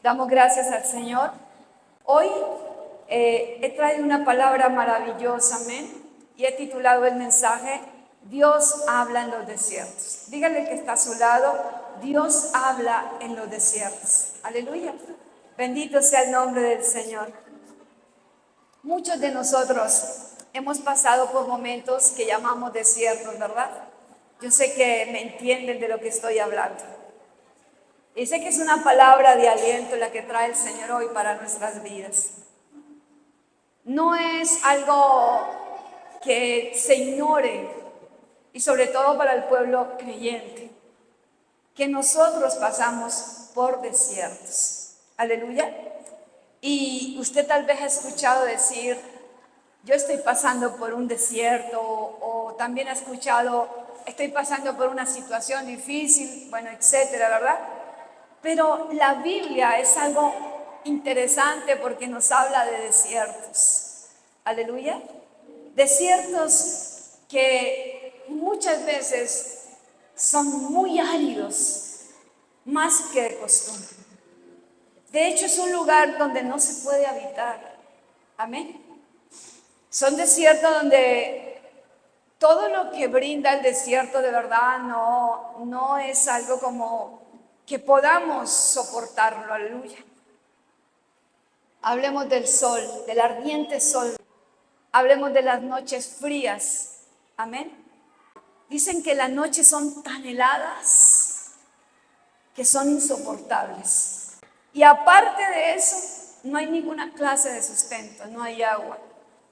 Damos gracias al Señor. Hoy he traído una palabra maravillosa, amén, y he titulado el mensaje, Dios habla en los desiertos. Dígale que está a su lado, Dios habla en los desiertos. Aleluya. Bendito sea el nombre del Señor. Muchos de nosotros hemos pasado por momentos que llamamos desiertos, ¿verdad? Yo sé que me entienden de lo que estoy hablando. Y sé que es una palabra de aliento la que trae el Señor hoy para nuestras vidas. No es algo que se ignore, y sobre todo para el pueblo creyente, que nosotros pasamos por desiertos. Aleluya. Y usted tal vez ha escuchado decir, yo estoy pasando por un desierto, o también ha escuchado, estoy pasando por una situación difícil, bueno, etcétera, ¿verdad? Pero la Biblia es algo interesante porque nos habla de desiertos. Aleluya. Desiertos que muchas veces son muy áridos, más que de costumbre. De hecho, es un lugar donde no se puede habitar. Amén. Son desiertos donde todo lo que brinda el desierto de verdad no es algo como que podamos soportarlo, aleluya. Hablemos del sol, del ardiente sol. Hablemos de las noches frías, amén. Dicen que las noches son tan heladas que son insoportables. Y aparte de eso, no hay ninguna clase de sustento, no hay agua,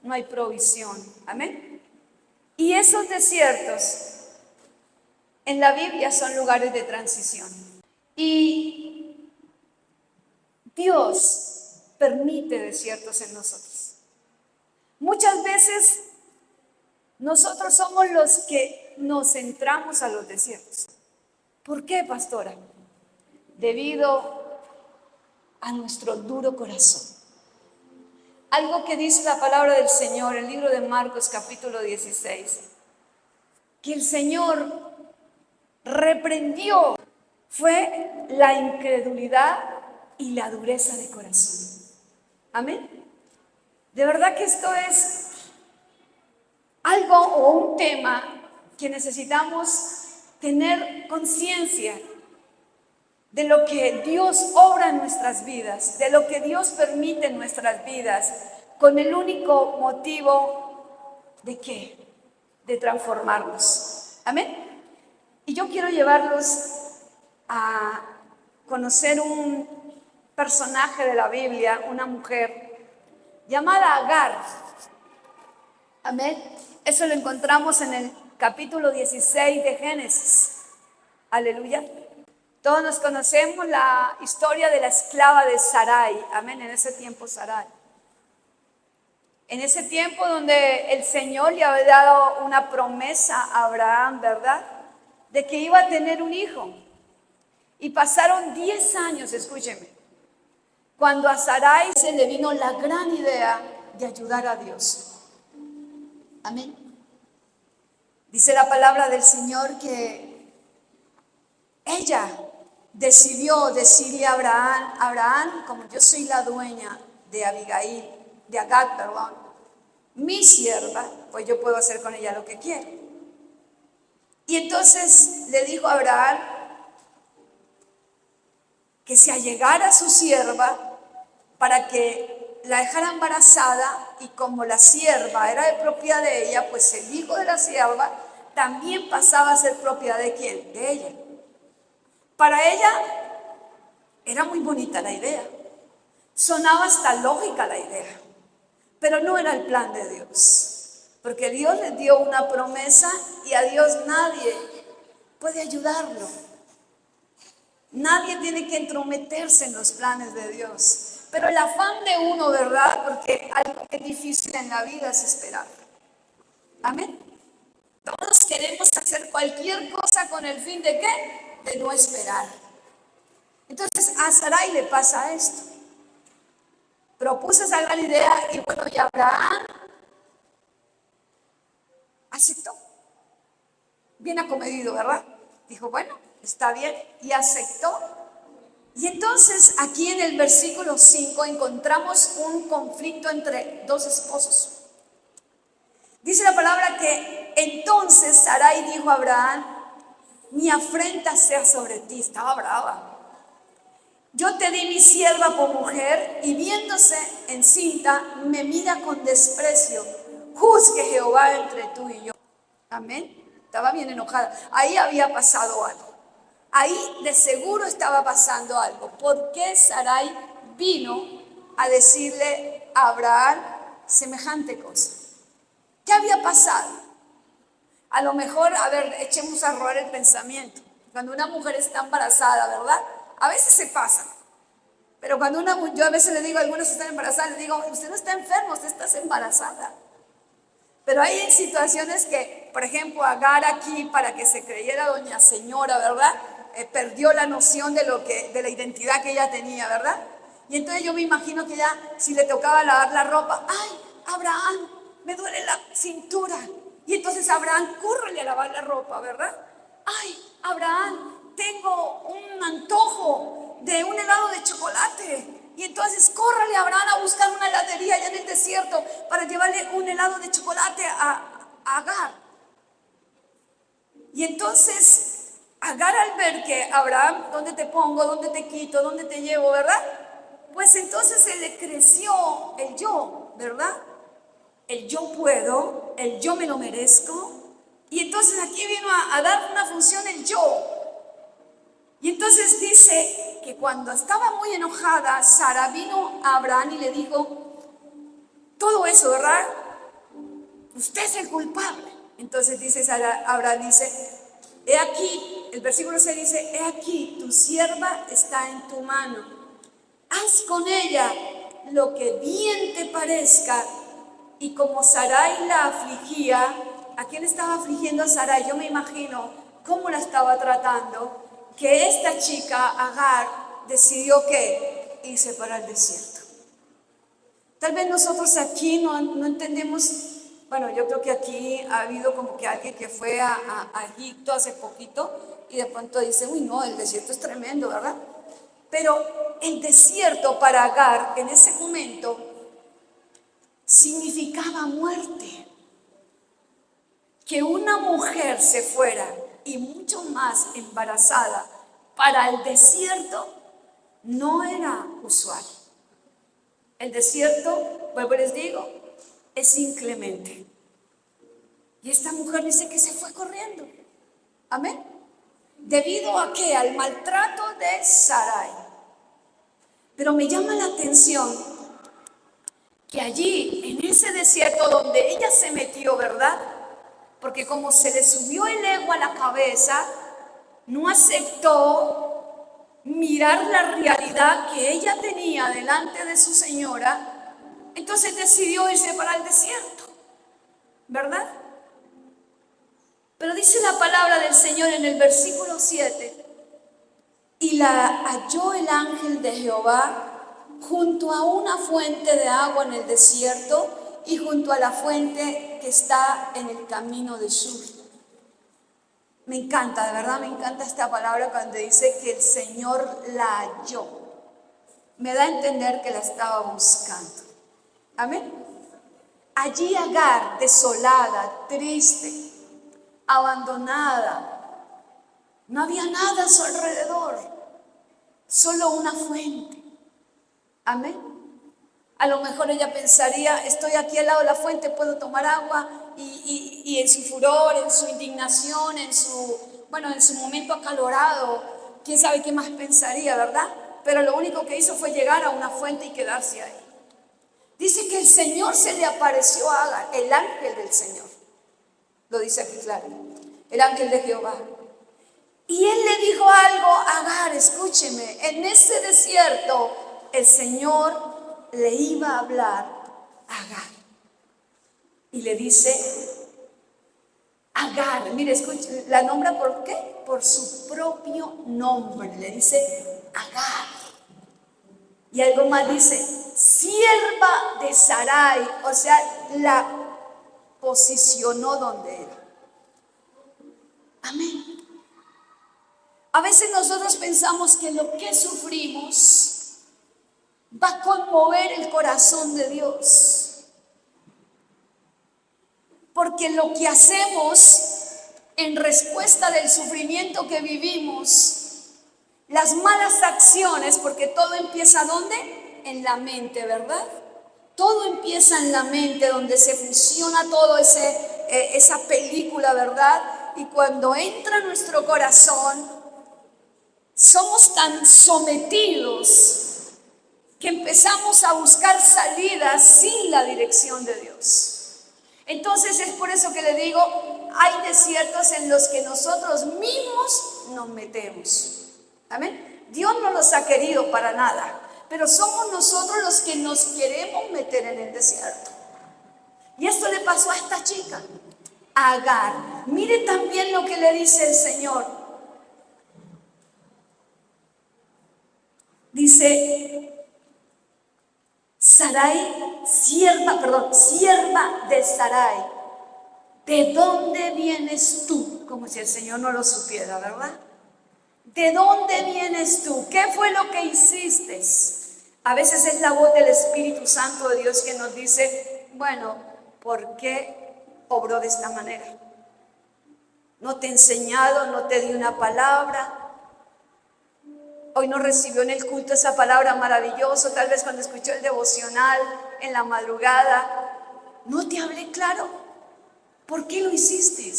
no hay provisión, amén. Y esos desiertos en la Biblia son lugares de transición. Y Dios permite desiertos en nosotros. Muchas veces nosotros somos los que nos entramos a los desiertos. ¿Por qué, pastora? Debido a nuestro duro corazón. Algo que dice la palabra del Señor, el libro de Marcos capítulo 16, que el Señor reprendió fue la incredulidad y la dureza de corazón. Amén. De verdad que esto es algo o un tema que necesitamos tener conciencia de lo que Dios obra en nuestras vidas, de lo que Dios permite en nuestras vidas, con el único motivo de ¿qué? De transformarnos. Amén. Y yo quiero llevarlos a conocer un personaje de la Biblia, una mujer llamada Agar. Amén. Eso lo encontramos en el capítulo 16 de Génesis. Aleluya. Todos nos conocemos la historia de la esclava de Sarai. Amén. En ese tiempo Sarai. En ese tiempo donde el Señor le había dado una promesa a Abraham, ¿verdad? De que iba a tener un hijo. Y pasaron 10 años, escúcheme, cuando a Sarai se le vino la gran idea de ayudar a Dios. Amén. Dice la palabra del Señor que ella decidió decirle a Abraham, como yo soy la dueña de Agar, perdón, mi sierva, pues yo puedo hacer con ella lo que quiero. Y entonces le dijo a Abraham que se allegara a su sierva para que la dejara embarazada, y como la sierva era de propiedad de ella, pues el hijo de la sierva también pasaba a ser propiedad de ¿quién? De ella. Para ella era muy bonita la idea, sonaba hasta lógica la idea, pero no era el plan de Dios, porque Dios le dio una promesa y a Dios nadie puede ayudarlo. Nadie tiene que entrometerse en los planes de Dios. Pero el afán de uno, ¿verdad? Porque algo que es difícil en la vida es esperar. Amén. Todos queremos hacer cualquier cosa con el fin de ¿qué? De no esperar. Entonces a Sarai le pasa esto. Propuso esa gran idea y bueno, y Abraham aceptó. Bien acomedido, ¿verdad? Dijo, bueno, está bien, y aceptó. Y entonces aquí en el versículo 5 encontramos un conflicto entre dos esposos. Dice la palabra que entonces Sarai dijo a Abraham: mi afrenta sea sobre ti. Estaba brava. Yo te di mi sierva por mujer, y viéndose encinta, me mira con desprecio. Juzgue Jehová entre tú y yo. Amén. Estaba bien enojada. Ahí había pasado algo. Ahí de seguro estaba pasando algo. ¿Por qué Sarai vino a decirle a Abraham semejante cosa? ¿Qué había pasado? A lo mejor, a ver, echemos a robar el pensamiento. Cuando una mujer está embarazada, ¿verdad? A veces se pasa. Pero cuando yo a veces le digo a algunos que están embarazadas, les digo: usted no está enfermo, usted está embarazada. Pero hay situaciones que, por ejemplo, Agar aquí, para que se creyera doña señora, ¿verdad? Perdió la noción de la identidad que ella tenía, ¿verdad? Y entonces yo me imagino que ya, si le tocaba lavar la ropa: ay, Abraham, me duele la cintura. Y entonces Abraham, córrele a lavar la ropa, ¿verdad? Ay, Abraham, tengo un antojo de un helado de chocolate. Y entonces córrale a Abraham a buscar una heladería allá en el desierto para llevarle un helado de chocolate a Agar. Y entonces Agar, al ver que Abraham, ¿dónde te pongo? ¿Dónde te quito? ¿Dónde te llevo? ¿Verdad? Pues entonces se le creció el yo, ¿verdad? El yo puedo, el yo me lo merezco. Y entonces aquí vino a dar una función el yo. Y entonces dice que cuando estaba muy enojada, Sara vino a Abraham y le dijo: todo eso, ¿verdad? Usted es el culpable. Entonces dice Sara, Abraham dice: he aquí, el versículo 6 dice: he aquí, tu sierva está en tu mano. Haz con ella lo que bien te parezca. Y como Sarai la afligía, ¿a quién estaba afligiendo a Sarai? Yo me imagino cómo la estaba tratando, que esta chica, Agar, decidió que irse para el desierto. Tal vez nosotros aquí no entendemos. Bueno, yo creo que aquí ha habido como que alguien que fue a Egipto hace poquito y de pronto dice: uy, no, el desierto es tremendo, ¿verdad? Pero el desierto para Agar en ese momento significaba muerte. Que una mujer se fuera, y mucho más embarazada, para el desierto no era usual. El desierto, vuelvo y les digo, es inclemente. Y esta mujer dice que se fue corriendo. Amén. ¿Debido a qué? Al maltrato de Sarai. Pero me llama la atención que allí, en ese desierto donde ella se metió, ¿verdad? Porque como se le subió el ego a la cabeza, no aceptó mirar la realidad que ella tenía delante de su señora, entonces decidió irse para el desierto, ¿verdad? Pero dice la palabra del Señor en el versículo 7: y la halló el ángel de Jehová junto a una fuente de agua en el desierto y junto a la fuente que está en el camino de Shur. Me encanta, de verdad me encanta esta palabra cuando dice que el Señor la halló. Me da a entender que la estaba buscando. Amén. Allí Agar, desolada, triste, abandonada, no había nada a su alrededor, solo una fuente. Amén. A lo mejor ella pensaría: estoy aquí al lado de la fuente, puedo tomar agua, y en su furor, en su indignación, en su momento acalorado, quién sabe qué más pensaría, ¿verdad? Pero lo único que hizo fue llegar a una fuente y quedarse ahí. Dice que el Señor se le apareció a Agar, el ángel del Señor. Lo dice aquí claro, el ángel de Jehová. Y él le dijo algo a Agar: escúcheme, en ese desierto el Señor le iba a hablar a Agar. Y le dice: Agar, mire, escuche, la nombra ¿por qué? Por su propio nombre. Le dice Agar. Y algo más dice: sierva de Sarai. O sea, la posicionó donde era. Amén. A veces nosotros pensamos que lo que sufrimos va a conmover el corazón de Dios. Porque lo que hacemos en respuesta del sufrimiento que vivimos, las malas acciones, porque todo empieza ¿dónde? En la mente, ¿verdad? Todo empieza en la mente, donde se fusiona todo esa película, ¿verdad? Y cuando entra en nuestro corazón, somos tan sometidos que empezamos a buscar salidas sin la dirección de Dios. Entonces es por eso que le digo, hay desiertos en los que nosotros mismos nos metemos. ¿Amén? Dios no los ha querido para nada, pero somos nosotros los que nos queremos meter en el desierto. Y esto le pasó a esta chica, a Agar. Mire también lo que le dice el Señor. Dice, sierva de Sarai, ¿de dónde vienes tú? Como si el Señor no lo supiera, ¿verdad? ¿De dónde vienes tú? ¿Qué fue lo que hiciste? A veces es la voz del Espíritu Santo de Dios que nos dice, bueno, ¿por qué obró de esta manera? No te he enseñado, no te di una palabra. Hoy no recibió en el culto esa palabra maravillosa, tal vez cuando escuchó el devocional en la madrugada. ¿No te hablé claro? ¿Por qué lo hiciste?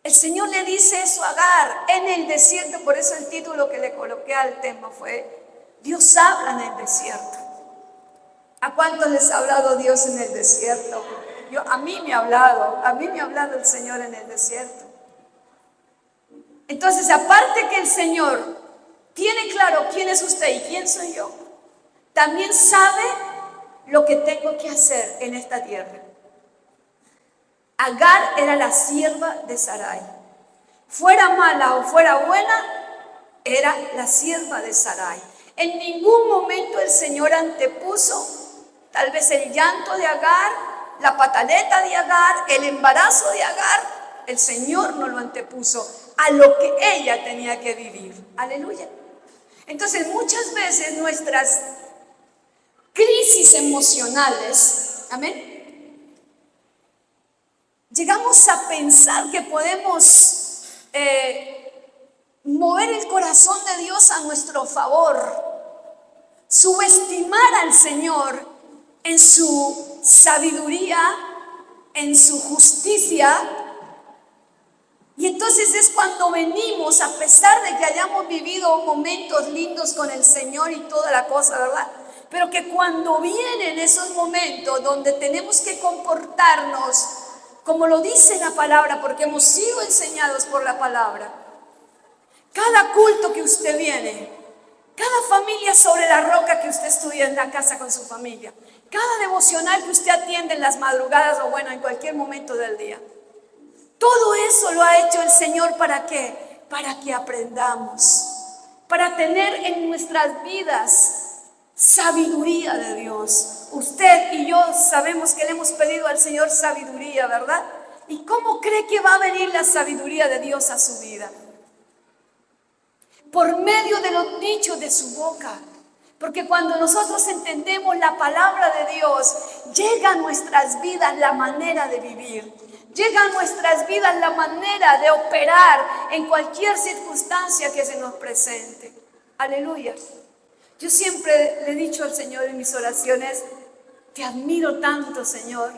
El Señor le dice eso a Agar en el desierto, por eso el título que le coloqué al tema fue Dios habla en el desierto. ¿A cuántos les ha hablado Dios en el desierto? A mí me ha hablado el Señor en el desierto. Entonces, aparte que el Señor tiene claro quién es usted y quién soy yo, también sabe lo que tengo que hacer en esta tierra. Agar era la sierva de Sarai. Fuera mala o fuera buena, era la sierva de Sarai. En ningún momento el Señor antepuso tal vez el llanto de Agar, la pataleta de Agar, el embarazo de Agar. El Señor no lo antepuso a lo que ella tenía que vivir. Aleluya. Entonces muchas veces nuestras crisis emocionales, amén, llegamos a pensar que podemos mover el corazón de Dios a nuestro favor, subestimar al Señor en su sabiduría, en su justicia. Y entonces es cuando venimos, a pesar de que hayamos vivido momentos lindos con el Señor y toda la cosa, ¿verdad? Pero que cuando vienen esos momentos donde tenemos que comportarnos como lo dice la palabra, porque hemos sido enseñados por la palabra. Cada culto que usted viene, cada familia sobre la roca que usted estudia en la casa con su familia, cada devocional que usted atiende en las madrugadas o bueno, en cualquier momento del día. Todo eso lo ha hecho el Señor, ¿para qué? Para que aprendamos, para tener en nuestras vidas sabiduría de Dios. Usted y yo sabemos que le hemos pedido al Señor sabiduría, ¿verdad? ¿Y cómo cree que va a venir la sabiduría de Dios a su vida? Por medio de los dichos de su boca. Porque cuando nosotros entendemos la palabra de Dios, llega a nuestras vidas la manera de vivir. Llega a nuestras vidas la manera de operar en cualquier circunstancia que se nos presente. Aleluya. Yo siempre le he dicho al Señor en mis oraciones, te admiro tanto, Señor,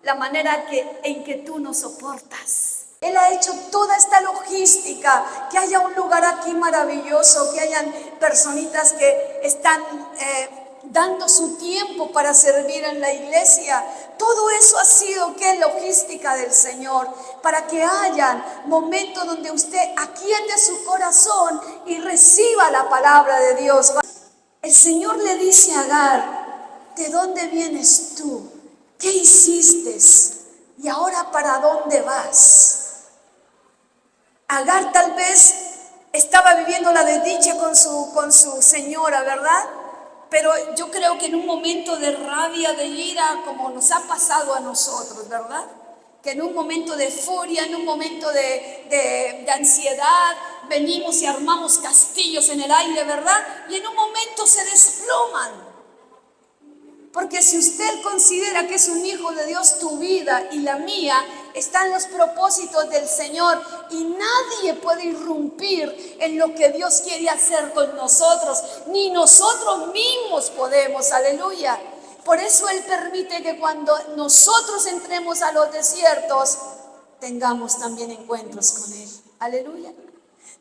la manera en que tú nos soportas. Él ha hecho toda esta logística, que haya un lugar aquí maravilloso, que hayan personitas que están dando su tiempo para servir en la iglesia. Todo eso ha sido ¿qué? Logística del Señor, para que hayan momentos donde usted aquiete su corazón y reciba la palabra de Dios. El Señor le dice a Agar, ¿de dónde vienes tú? ¿Qué hiciste? ¿Y ahora para dónde vas? Agar tal vez estaba viviendo la desdicha con su señora, ¿verdad? Pero yo creo que en un momento de rabia, de ira, como nos ha pasado a nosotros, ¿verdad? que en un momento de furia, en un momento de ansiedad, venimos y armamos castillos en el aire, ¿verdad? Y en un momento se desploman. Porque si usted considera que es un hijo de Dios, tu vida y la mía están en los propósitos del Señor y nadie puede irrumpir en lo que Dios quiere hacer con nosotros, ni nosotros mismos podemos, aleluya. Por eso Él permite que cuando nosotros entremos a los desiertos, tengamos también encuentros con Él, aleluya.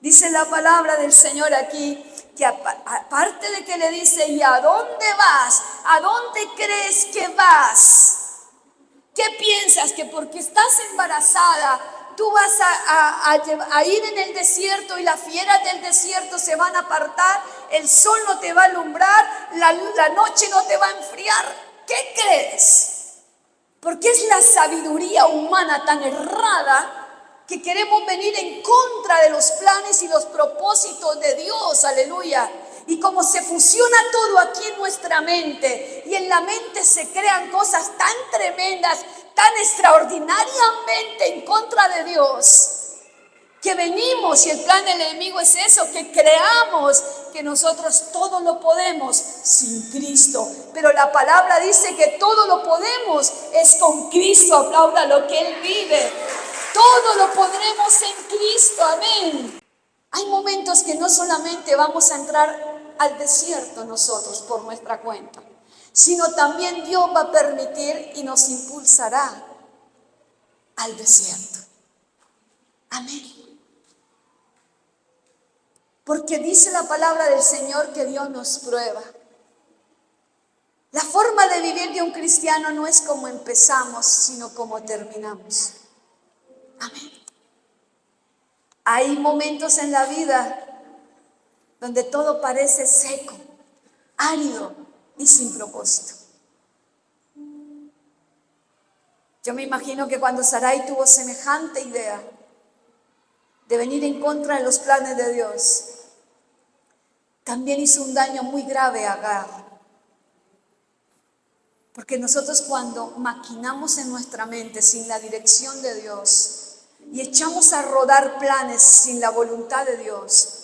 Dice la palabra del Señor aquí, que aparte de que le dice, ¿y a dónde vas? ¿A dónde crees que vas? ¿Qué piensas? ¿Que porque estás embarazada tú vas a ir en el desierto y las fieras del desierto se van a apartar? El sol no te va a alumbrar, la noche no te va a enfriar. ¿Qué crees? Porque es la sabiduría humana tan errada que queremos venir en contra de los planes y los propósitos de Dios, aleluya. Y como se fusiona todo aquí en nuestra mente, y en la mente se crean cosas tan tremendas, tan extraordinariamente en contra de Dios, que venimos, y el plan del enemigo es eso, que creamos que nosotros todo lo podemos sin Cristo. Pero la palabra dice que todo lo podemos es con Cristo, aplauda lo que Él vive. Todo lo podremos en Cristo, amén. Hay momentos que no solamente vamos a entrar al desierto nosotros por nuestra cuenta, sino también Dios va a permitir y nos impulsará al desierto. Amén. Porque dice la palabra del Señor que Dios nos prueba. La forma de vivir de un cristiano no es como empezamos, sino como terminamos. Amén. Hay momentos en la vida donde todo parece seco, árido y sin propósito. Yo me imagino que cuando Sarai tuvo semejante idea de venir en contra de los planes de Dios, también hizo un daño muy grave a Agar. Porque nosotros cuando maquinamos en nuestra mente sin la dirección de Dios y echamos a rodar planes sin la voluntad de Dios,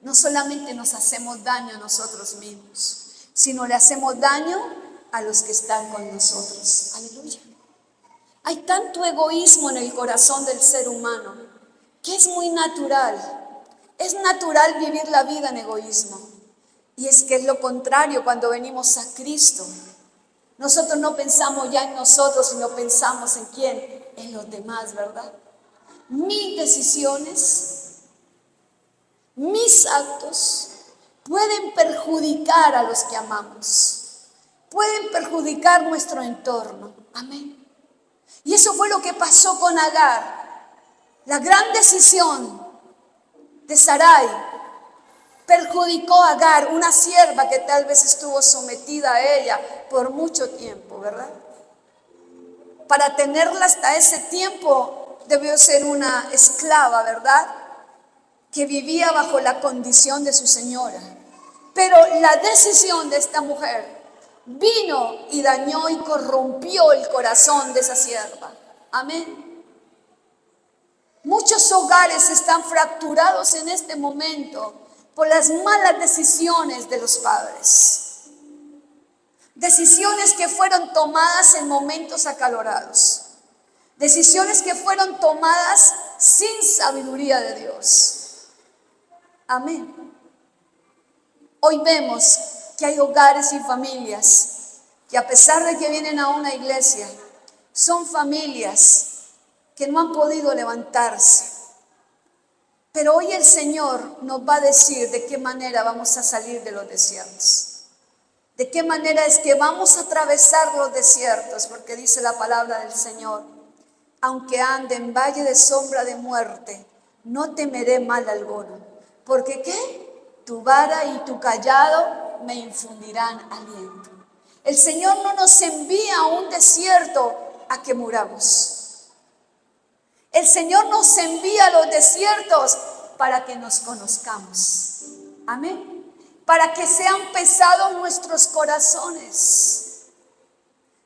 no solamente nos hacemos daño a nosotros mismos, sino le hacemos daño a los que están con nosotros. Aleluya. Hay tanto egoísmo en el corazón del ser humano que es muy natural. Es natural vivir la vida en egoísmo. Y es que es lo contrario cuando venimos a Cristo. Nosotros no pensamos ya en nosotros, sino pensamos en quién, en los demás, ¿verdad? Mis decisiones, mis actos pueden perjudicar a los que amamos, pueden perjudicar nuestro entorno. Amén. Y eso fue lo que pasó con Agar. La gran decisión de Sarai perjudicó a Agar, una sierva que tal vez estuvo sometida a ella por mucho tiempo, ¿verdad? Para tenerla hasta ese tiempo debió ser una esclava, ¿verdad? Que vivía bajo la condición de su señora. Pero la decisión de esta mujer vino y dañó y corrompió el corazón de esa sierva. Amén. Muchos hogares están fracturados en este momento por las malas decisiones de los padres. Decisiones que fueron tomadas en momentos acalorados. Decisiones que fueron tomadas sin sabiduría de Dios. Amén. Hoy vemos que hay hogares y familias que a pesar de que vienen a una iglesia, son familias que no han podido levantarse. Pero hoy el Señor nos va a decir de qué manera vamos a salir de los desiertos. De qué manera es que vamos a atravesar los desiertos, porque dice la palabra del Señor: aunque ande en valle de sombra de muerte, no temeré mal alguno. Porque ¿qué? Tu vara y tu callado me infundirán aliento. El Señor no nos envía a un desierto a que muramos. El Señor nos envía a los desiertos para que nos conozcamos. Amén. Para que sean pesados nuestros corazones.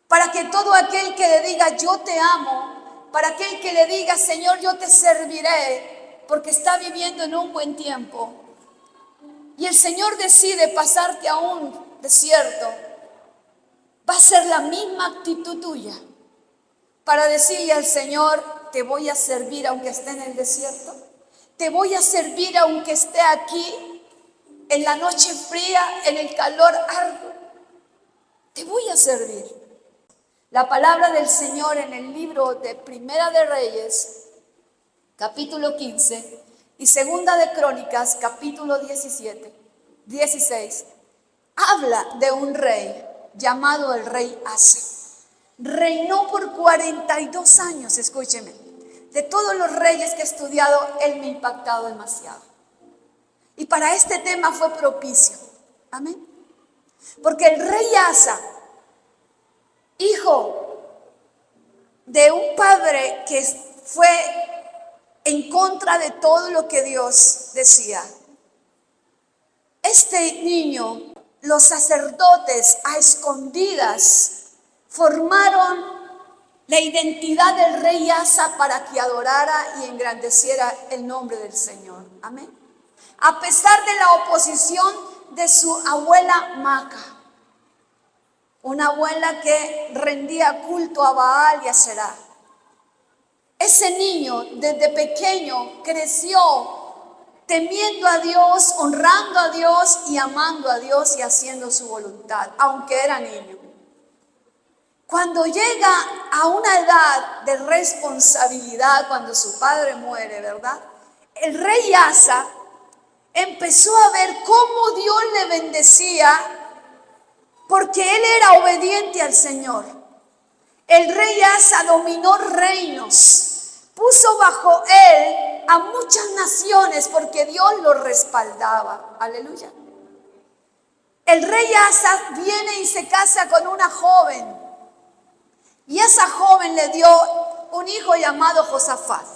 Para que todo aquel que le diga yo te amo, para aquel que le diga, Señor, yo te serviré, porque está viviendo en un buen tiempo. Y el Señor decide pasarte a un desierto. Va a ser la misma actitud tuya para decirle al Señor, te voy a servir aunque esté en el desierto. Te voy a servir aunque esté aquí, en la noche fría, en el calor arduo. Te voy a servir. La palabra del Señor en el libro de Primera de Reyes, capítulo 15, y Segunda de Crónicas, capítulo 16, habla de un rey llamado el rey Asa. Reinó por 42 años, escúcheme. De todos los reyes que he estudiado, él me ha impactado demasiado. Y para este tema fue propicio. Amén. Porque el rey Asa, hijo de un padre que fue en contra de todo lo que Dios decía. Este niño, los sacerdotes a escondidas formaron la identidad del rey Asa para que adorara y engrandeciera el nombre del Señor. Amén. A pesar de la oposición de su abuela Maca, una abuela que rendía culto a Baal y a Será. Ese niño desde pequeño creció temiendo a Dios, honrando a Dios y amando a Dios y haciendo su voluntad, aunque era niño. Cuando llega a una edad de responsabilidad, cuando su padre muere, ¿verdad? El rey Asa empezó a ver cómo Dios le bendecía porque él era obediente al Señor. El rey Asa dominó reinos, puso bajo él a muchas naciones porque Dios lo respaldaba. Aleluya. El rey Asa viene y se casa con una joven. Y esa joven le dio un hijo llamado Josafat.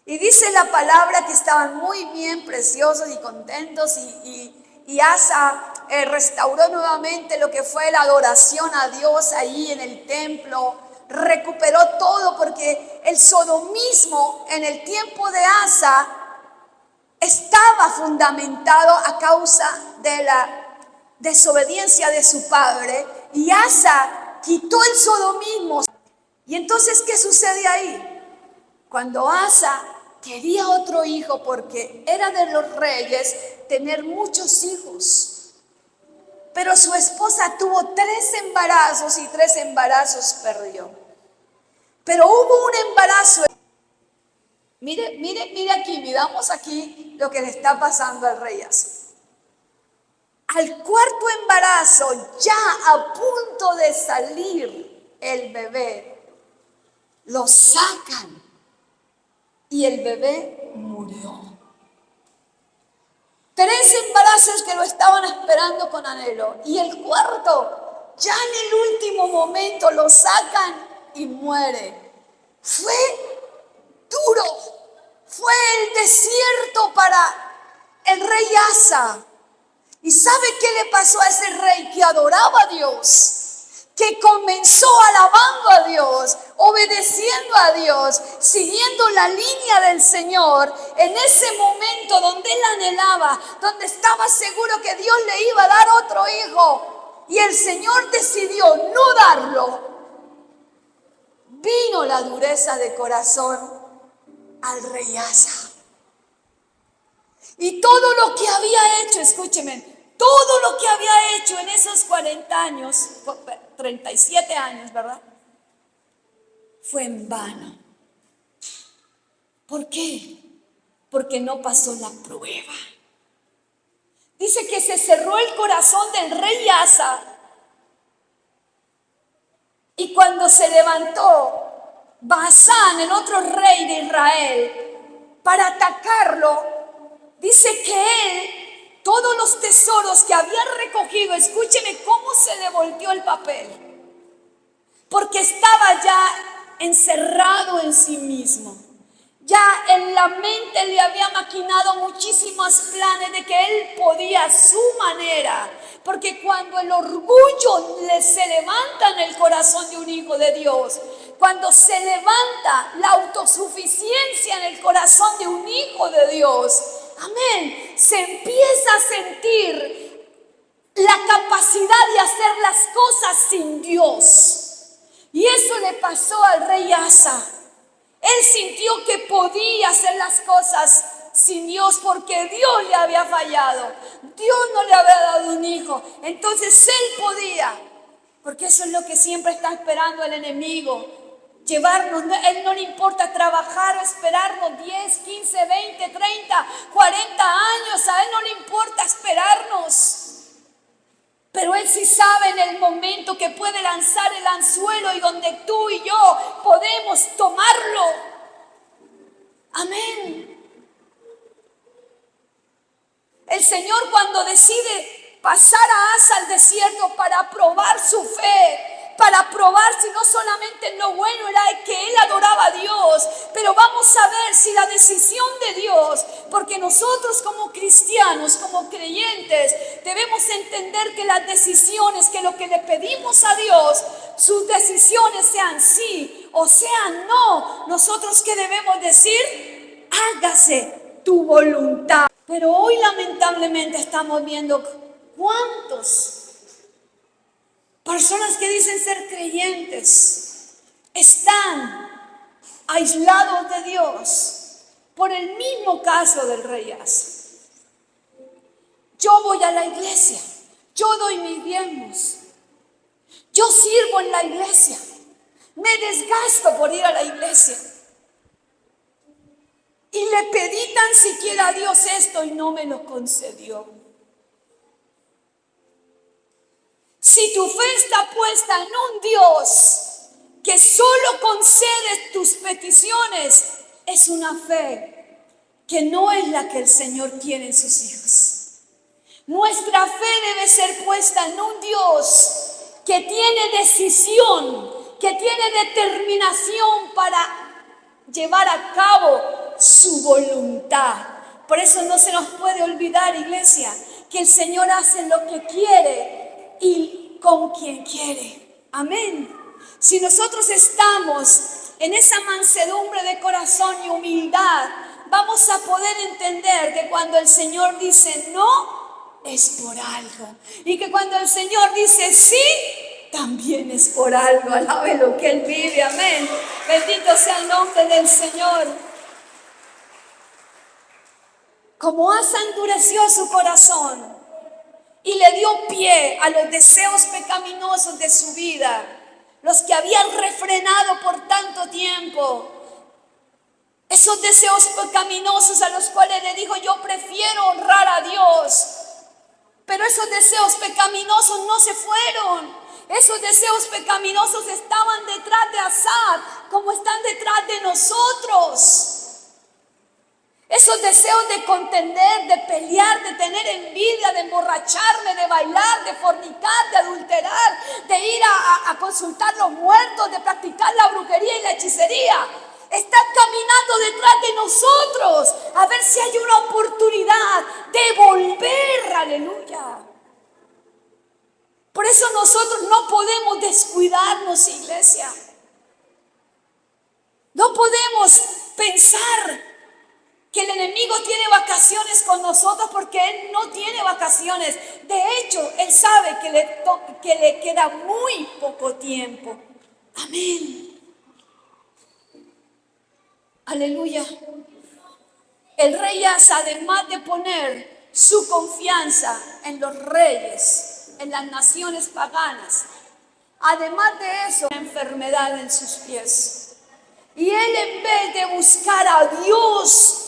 Y dice la palabra que estaban muy bien, preciosos y contentos. Y Asa restauró nuevamente lo que fue la adoración a Dios ahí en el templo. Recuperó todo porque el sodomismo en el tiempo de Asa estaba fundamentado a causa de la desobediencia de su padre. Y Asa quitó el sodomismo. Y entonces, ¿qué sucede ahí? Cuando Asa quería otro hijo, porque era de los reyes tener muchos hijos, pero su esposa tuvo 3 embarazos y 3 embarazos perdió. Pero hubo un embarazo. Mire aquí, miramos aquí lo que le está pasando al rey Asa. Al 4.º embarazo, ya a punto de salir el bebé, lo sacan y el bebé murió. 3 embarazos que lo estaban esperando con anhelo, y el 4.º, ya en el último momento lo sacan y muere. Fue duro, fue el desierto para el rey Asa. ¿Y sabe qué le pasó a ese rey que adoraba a Dios? Que comenzó alabando a Dios, obedeciendo a Dios, siguiendo la línea del Señor. En ese momento donde él anhelaba, donde estaba seguro que Dios le iba a dar otro hijo, y el Señor decidió no darlo, vino la dureza de corazón al rey Asa. Y todo lo que había hecho, escúcheme, todo lo que había hecho en esos 40 años, 37 años, ¿verdad? Fue en vano. ¿Por qué? Porque no pasó la prueba. Dice que se cerró el corazón del rey Asa. Y cuando se levantó Baasán, el otro rey de Israel, para atacarlo, dice que él, todos los tesoros que había recogido, escúcheme cómo se le volteó el papel, porque estaba ya encerrado en sí mismo. Ya en la mente le había maquinado muchísimos planes de que él podía a su manera, porque cuando el orgullo se levanta en el corazón de un hijo de Dios, cuando se levanta la autosuficiencia en el corazón de un hijo de Dios, amén, se empieza a sentir la capacidad de hacer las cosas sin Dios. Y eso le pasó al rey Asa. Él sintió que podía hacer las cosas sin Dios porque Dios le había fallado. Dios no le había dado un hijo. Entonces él podía. Porque eso es lo que siempre está esperando el enemigo. Llevarnos, él no le importa trabajar o esperarnos 10, 15, 20, 30, 40 años. A él no le importa esperarnos. Pero él sí sabe en el momento que puede lanzar el anzuelo y donde tú y yo podemos tomarlo. Amén. El Señor cuando decide pasar a Asa al desierto para probar su fe, para probar si no solamente lo bueno era que él adoraba a Dios, pero vamos a ver si la decisión de Dios, porque nosotros como cristianos, como creyentes, debemos entender que las decisiones, que lo que le pedimos a Dios, sus decisiones sean sí o sean no, nosotros ¿qué debemos decir? Hágase tu voluntad. Pero hoy lamentablemente estamos viendo cuántos personas que dicen ser creyentes están aislados de Dios por el mismo caso del rey Asa. Yo voy a la iglesia, yo doy mis diezmos, yo sirvo en la iglesia, me desgasto por ir a la iglesia. Y le pedí tan siquiera a Dios esto y no me lo concedió. Si tu fe está puesta en un Dios que solo concede tus peticiones, es una fe que no es la que el Señor quiere en sus hijos. Nuestra fe debe ser puesta en un Dios que tiene decisión, que tiene determinación para llevar a cabo su voluntad. Por eso no se nos puede olvidar, iglesia, que el Señor hace lo que quiere y con quien quiere. Amén. Si nosotros estamos en esa mansedumbre de corazón y humildad, vamos a poder entender que cuando el Señor dice no, es por algo. Y que cuando el Señor dice sí, también es por algo. Alabe lo que Él vive. Amén. Bendito sea el nombre del Señor. Como Asa endureció su corazón y le dio pie a los deseos pecaminosos de su vida, los que habían refrenado por tanto tiempo, esos deseos pecaminosos a los cuales le dijo yo prefiero honrar a Dios, pero esos deseos pecaminosos no se fueron. Esos deseos pecaminosos estaban detrás de Asa, como están detrás de nosotros. Esos deseos de contender, de pelear, de tener envidia, de emborracharme, de bailar, de fornicar, de adulterar, de ir a consultar los muertos, de practicar la brujería y la hechicería, están caminando detrás de nosotros a ver si hay una oportunidad de volver. Aleluya. Por eso nosotros no podemos descuidarnos, iglesia. No podemos pensar que el enemigo tiene vacaciones con nosotros, porque él no tiene vacaciones. De hecho, él sabe que le queda muy poco tiempo. Amén. Aleluya. El rey Asa, además de poner su confianza en los reyes, en las naciones paganas, además de eso, una enfermedad en sus pies. Y él, en vez de buscar a Dios,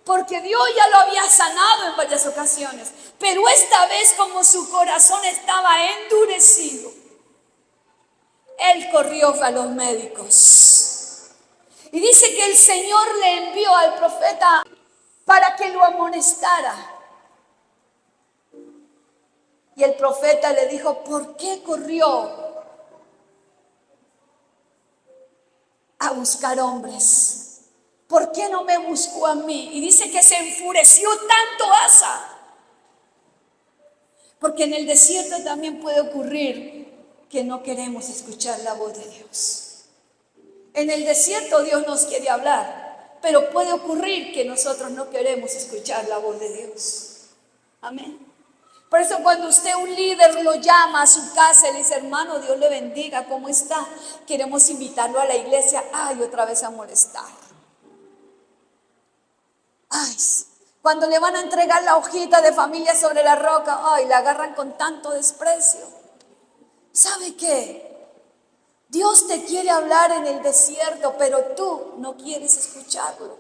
porque Dios ya lo había sanado en varias ocasiones, pero esta vez, como su corazón estaba endurecido, él corrió a los médicos. Y dice que el Señor le envió al profeta para que lo amonestara. Y el profeta le dijo, ¿por qué corrió a buscar hombres? ¿Por qué no me buscó a mí? Y dice que se enfureció tanto Asa. Porque en el desierto también puede ocurrir que no queremos escuchar la voz de Dios. En el desierto Dios nos quiere hablar, pero puede ocurrir que nosotros no queremos escuchar la voz de Dios. Amén. Por eso cuando usted, un líder, lo llama a su casa y le dice, hermano, Dios le bendiga, ¿cómo está? Queremos invitarlo a la iglesia. Ay, otra vez a molestar. Ay, cuando le van a entregar la hojita de familia sobre la roca, ay, la agarran con tanto desprecio. ¿Sabe qué? Dios te quiere hablar en el desierto, pero tú no quieres escucharlo.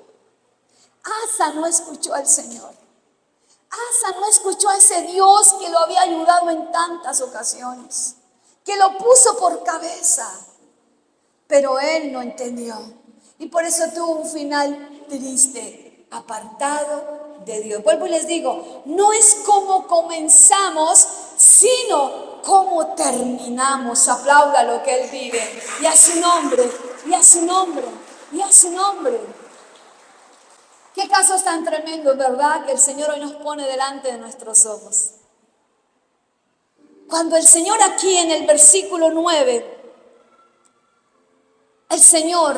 Asa no escuchó al Señor. Asa no escuchó a ese Dios que lo había ayudado en tantas ocasiones, que lo puso por cabeza, pero él no entendió. Y por eso tuvo un final triste, apartado de Dios. Vuelvo y les digo, no es cómo comenzamos, sino cómo terminamos. Aplauda lo que Él vive. Y a su nombre, y a su nombre, y a su nombre. Qué casos tan tremendos, ¿verdad? Que el Señor hoy nos pone delante de nuestros ojos. Cuando el Señor aquí en el versículo 9, el Señor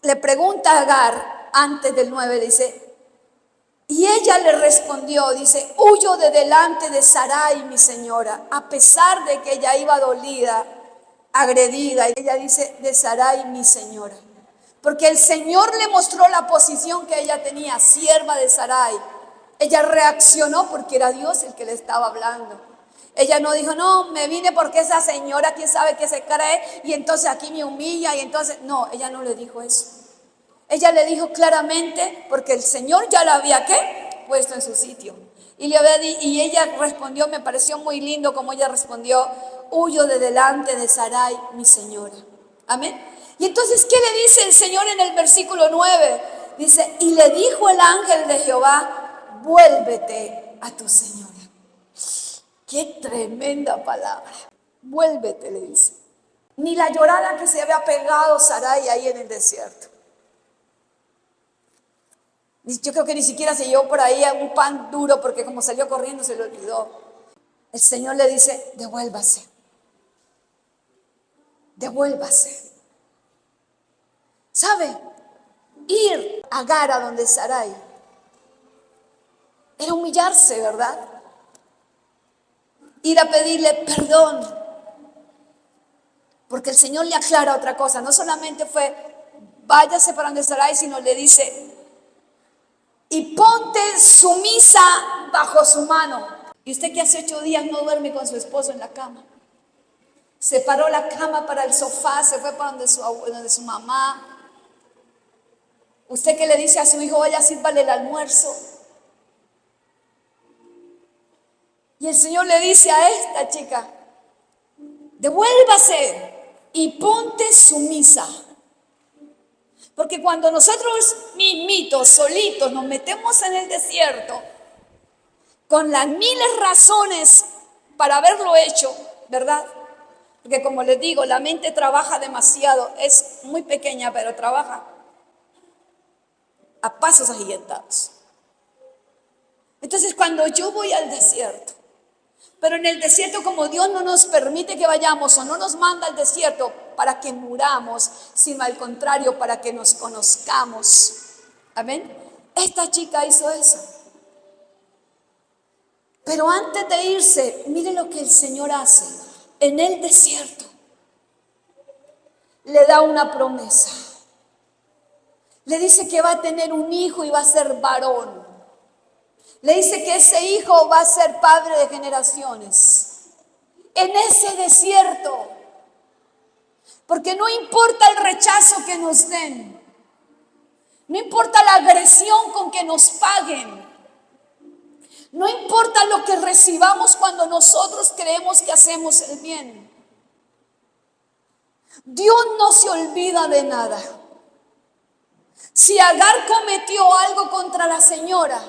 le pregunta a Agar, antes del 9, dice, y ella le respondió, dice, huyo de delante de Sarai, mi señora, a pesar de que ella iba dolida, agredida. Ella dice, de Sarai, mi señora. Porque el Señor le mostró la posición que ella tenía, sierva de Sarai. Ella reaccionó porque era Dios el que le estaba hablando. Ella no dijo, no, me vine porque esa señora, quién sabe qué se cree, y entonces aquí me humilla, y entonces, no, ella no le dijo eso. Ella le dijo claramente, porque el Señor ya la había, ¿qué? Puesto en su sitio. Y ella respondió, me pareció muy lindo como ella respondió, huyo de delante de Sarai, mi señora. Amén. Y entonces, ¿qué le dice el Señor en el versículo 9? Dice, y le dijo el ángel de Jehová, vuélvete a tu señora. Qué tremenda palabra. Vuélvete, le dice. Ni la llorada que se había pegado Sarai ahí en el desierto. Yo creo que ni siquiera se llevó por ahí un pan duro porque como salió corriendo se le olvidó. El Señor le dice, devuélvase. Devuélvase. ¿Sabe? Ir a Agar a donde Sarai era humillarse, ¿verdad? Ir a pedirle perdón. Porque el Señor le aclara otra cosa. No solamente fue, váyase para donde Sarai, sino le dice, y ponte sumisa bajo su mano. Y usted que hace 8 días no duerme con su esposo en la cama. Separó la cama para el sofá, se fue para donde su mamá. Usted que le dice a su hijo, vaya, sírvale el almuerzo. Y el Señor le dice a esta chica, devuélvase y ponte sumisa. Porque cuando nosotros mismitos, solitos, nos metemos en el desierto, con las miles razones para haberlo hecho, ¿verdad? Porque como les digo, la mente trabaja demasiado, es muy pequeña, pero trabaja a pasos agigantados. Entonces, cuando yo voy al desierto, pero en el desierto como Dios no nos permite que vayamos o no nos manda al desierto para que muramos, sino al contrario, para que nos conozcamos. Amén. Esta chica hizo eso. Pero antes de irse, mire lo que el Señor hace. En el desierto le da una promesa. Le dice que va a tener un hijo y va a ser varón. Le dice que ese hijo va a ser padre de generaciones. En ese desierto. Porque no importa el rechazo que nos den. No importa la agresión con que nos paguen. No importa lo que recibamos cuando nosotros creemos que hacemos el bien. Dios no se olvida de nada. Si Agar cometió algo contra la señora,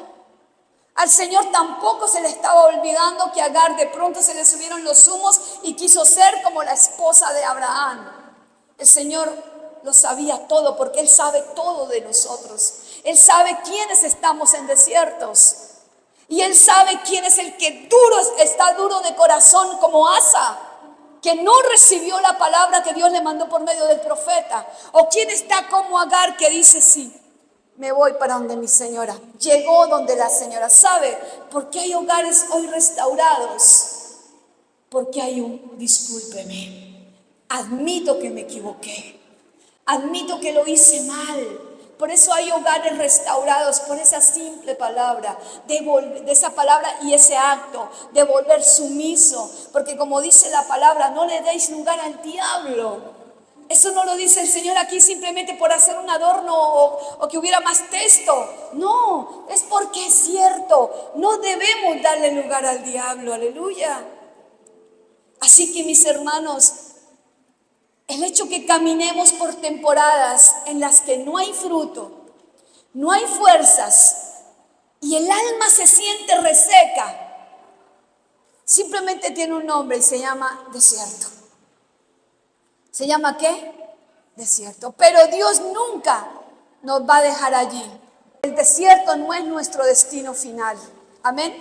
al Señor tampoco se le estaba olvidando que a Agar de pronto se le subieron los humos y quiso ser como la esposa de Abraham. El Señor lo sabía todo porque Él sabe todo de nosotros. Él sabe quiénes estamos en desiertos. Y Él sabe quién es el que está duro de corazón como Asa, que no recibió la palabra que Dios le mandó por medio del profeta? ¿O quién está como Agar que dice sí? Me voy para donde mi señora. Llegó donde la señora. ¿Sabe por qué hay hogares hoy restaurados? Porque hay un discúlpeme. Admito que me equivoqué. Admito que lo hice mal. Por eso hay hogares restaurados, por esa simple palabra, de esa palabra y ese acto, de volver sumiso. Porque como dice la palabra, no le deis lugar al diablo. Eso no lo dice el Señor aquí simplemente por hacer un adorno o que hubiera más texto. No, es porque es cierto. No debemos darle lugar al diablo, aleluya. Así que mis hermanos, el hecho que caminemos por temporadas en las que no hay fruto, no hay fuerzas y el alma se siente reseca, simplemente tiene un nombre y se llama desierto. ¿Se llama qué? Desierto. Pero Dios nunca nos va a dejar allí. El desierto no es nuestro destino final. Amén.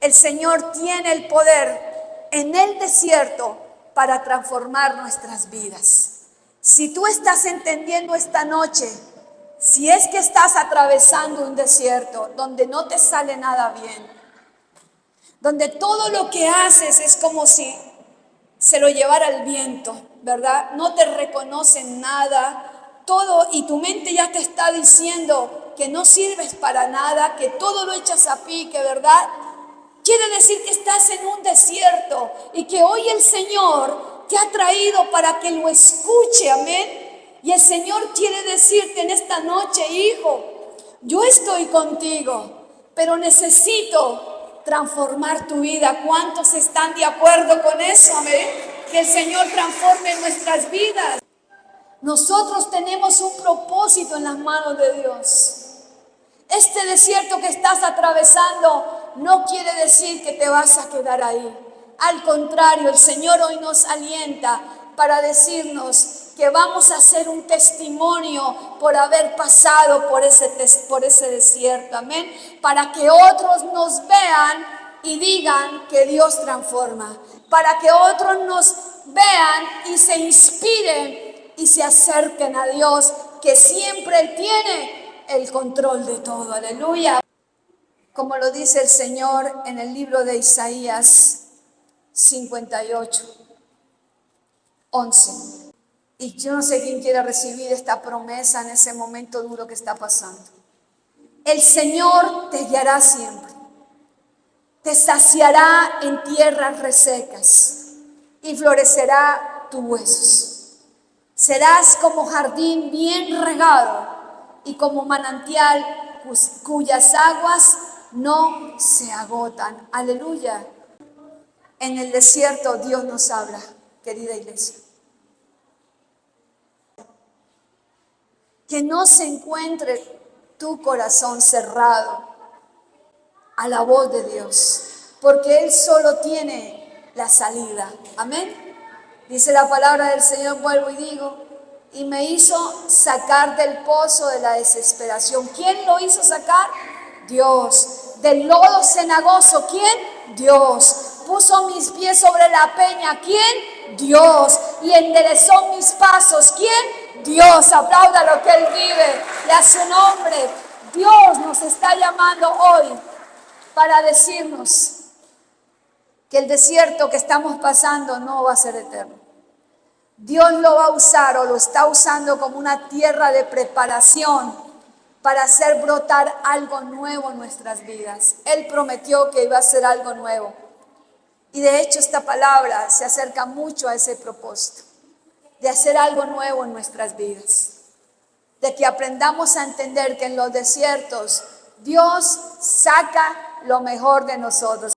El Señor tiene el poder en el desierto para transformar nuestras vidas. Si tú estás entendiendo esta noche, si es que estás atravesando un desierto donde no te sale nada bien, donde todo lo que haces es como si se lo llevara el viento, ¿verdad? No te reconocen nada, todo, y tu mente ya te está diciendo que no sirves para nada, que todo lo echas a pique, ¿verdad? Quiere decir que estás en un desierto y que hoy el Señor te ha traído para que lo escuche, amén. Y el Señor quiere decirte en esta noche, hijo, yo estoy contigo, pero necesito transformar tu vida. ¿Cuántos están de acuerdo con eso? Amén. Que el Señor transforme nuestras vidas. Nosotros tenemos un propósito en las manos de Dios. Este desierto que estás atravesando no quiere decir que te vas a quedar ahí. Al contrario, el Señor hoy nos alienta para decirnos que vamos a hacer un testimonio por haber pasado por ese desierto, amén, para que otros nos vean y digan que Dios transforma, para que otros nos vean y se inspiren y se acerquen a Dios, que siempre Él tiene el control de todo, aleluya. Como lo dice el Señor en el libro de Isaías 58, 11. Y yo no sé quién quiere recibir esta promesa en ese momento duro que está pasando. El Señor te guiará siempre. Te saciará en tierras resecas y florecerá tus huesos. Serás como jardín bien regado y como manantial cuyas aguas no se agotan. Aleluya. En el desierto Dios nos habla, querida iglesia. Que no se encuentre tu corazón cerrado a la voz de Dios, porque Él solo tiene la salida. Amén. Dice la palabra del Señor, vuelvo y digo, y me hizo sacar del pozo de la desesperación. ¿Quién lo hizo sacar? Dios. Del lodo cenagoso, ¿quién? Dios. Puso mis pies sobre la peña, ¿quién? Dios. Y enderezó mis pasos, ¿quién? Dios. Aplauda lo que Él vive y a su nombre. Dios nos está llamando hoy para decirnos que el desierto que estamos pasando no va a ser eterno. Dios lo va a usar o lo está usando como una tierra de preparación para hacer brotar algo nuevo en nuestras vidas. Él prometió que iba a hacer algo nuevo. Y de hecho esta palabra se acerca mucho a ese propósito, de hacer algo nuevo en nuestras vidas. De que aprendamos a entender que en los desiertos Dios saca lo mejor de nosotros.